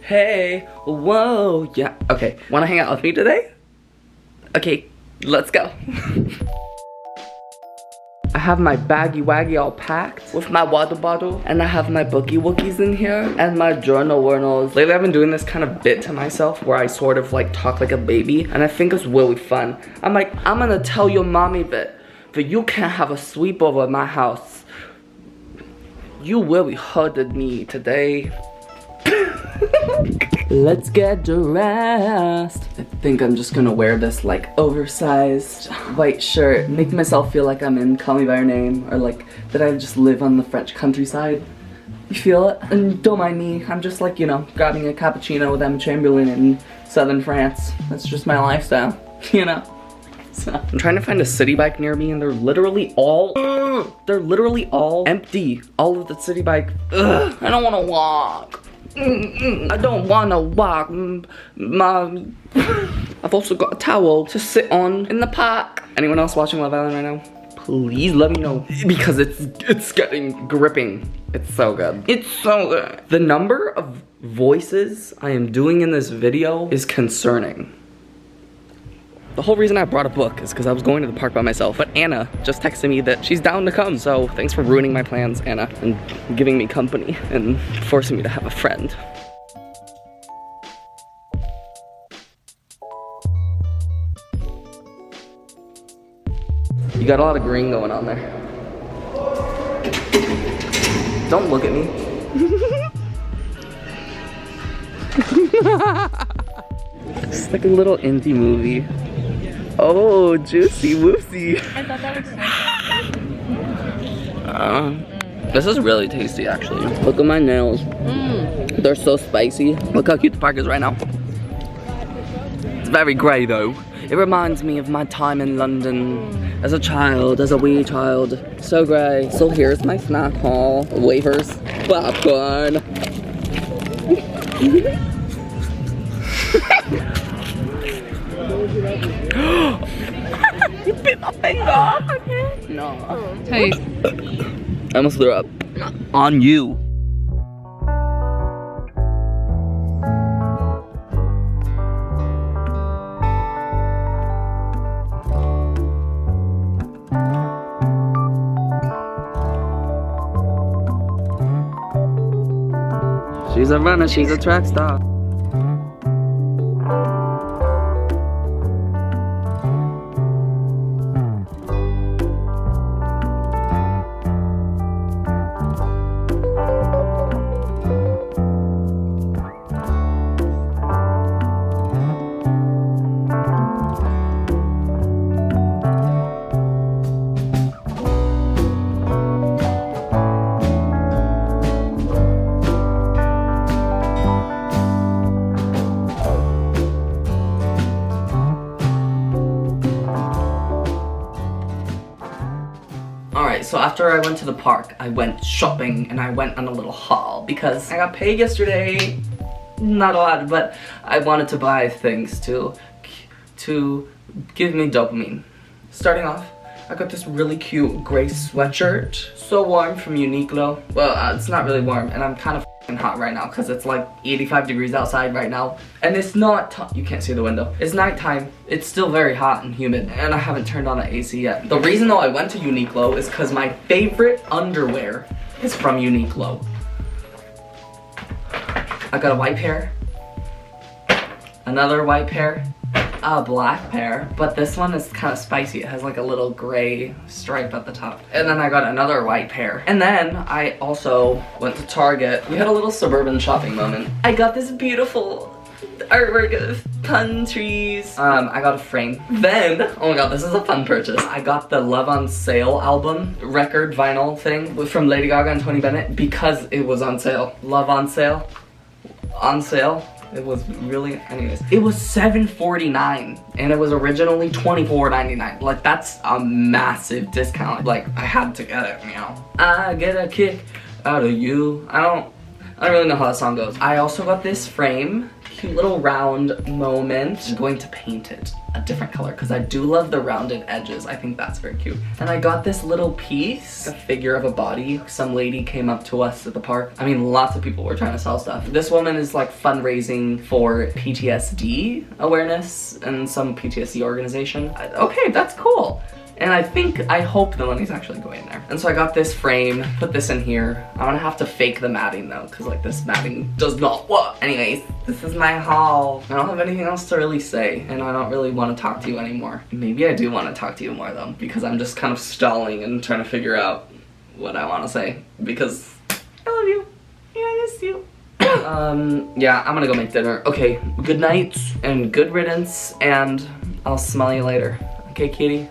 Hey, whoa, yeah, okay. Wanna hang out with me today? Okay, let's go. I have my baggy waggy all packed with my water bottle, and I have my boogie woogies in here and my journals. Lately I've been doing this kind of bit to myself where I sort of like talk like a baby, and I think it's really fun. I'm like, I'm gonna tell your mommy that you can't have a sleepover at my house. You really hurted me today. Let's get dressed. I think I'm just gonna wear this like oversized white shirt, make myself feel like I'm in Call Me By Your Name, or like that I just live on the French countryside. You feel it? And don't mind me, I'm just like, you know, grabbing a cappuccino with Emma Chamberlain in southern France. That's just my lifestyle, you know? So, I'm trying to find a city bike near me, and they're literally all empty. All of the city bike. Ugh, I don't wanna walk. I don't wanna walk. I've also got a towel to sit on in the park. Anyone else watching Love Island right now? Please let me know, because it's getting gripping. It's so good. It's so good. The number of voices I am doing in this video is concerning. The whole reason I brought a book is because I was going to the park by myself, but Anna just texted me that she's down to come. So thanks for ruining my plans, Anna, and giving me company and forcing me to have a friend. You got a lot of green going on there. Don't look at me. It's like a little indie movie. Oh, juicy whoopsie. I thought that was This is really tasty, actually. Look at my nails. They're so spicy. Look how cute the park is right now. It's very grey, though. It reminds me of my time in London as a child, as a wee child. So grey. So here's my snack haul. Wafers, popcorn. You bit my finger. No. taste. I almost threw up. On you. She's a runner, she's a track star. Alright, so after I went to the park, I went shopping and I went on a little haul because I got paid yesterday. Not a lot, but I wanted to buy things to give me dopamine. Starting off, I got this really cute gray sweatshirt. So warm from Uniqlo. Well, it's not really warm, and I'm kind of hot right now because it's like 85 degrees outside right now, and it's not you can't see the window. It's nighttime. It's still very hot and humid, and I haven't turned on the AC yet. The reason though I went to Uniqlo is because my favorite underwear is from Uniqlo. I got a white pair, another white pair, a black pair, but this one is kind of spicy. It has like a little gray stripe at the top. And then I got another white pair. And then I also went to Target. We had a little suburban shopping moment. I got this beautiful artwork of pun trees. I got a frame. Then, oh my god, this is a fun purchase. I got the Love on Sale album, record vinyl thing from Lady Gaga and Tony Bennett because it was on sale. Love on Sale. On sale. It was really, anyways. It was $7.49 and it was originally $24.99. Like, that's a massive discount. Like, I had to get it, you know. I get a kick out of you. I don't really know how that song goes. I also got this frame cute little round moment. I'm going to paint it a different color because I do love the rounded edges. I think that's very cute. And I got this little piece, a figure of a body. Some lady came up to us at the park. I mean, lots of people were trying to sell stuff. This woman is like fundraising for PTSD awareness and some PTSD organization. Okay, that's cool. And I hope the money's actually going there. And so I got this frame, put this in here. I'm gonna have to fake the matting though, because like this matting does not work. Anyways, this is my haul. I don't have anything else to really say, and I don't really want to talk to you anymore. Maybe I do want to talk to you more though, because I'm just kind of stalling and trying to figure out what I want to say, because I love you. Yeah, I miss you. Yeah, I'm gonna go make dinner. Okay, good night and good riddance, and I'll smell you later. Okay, kitty?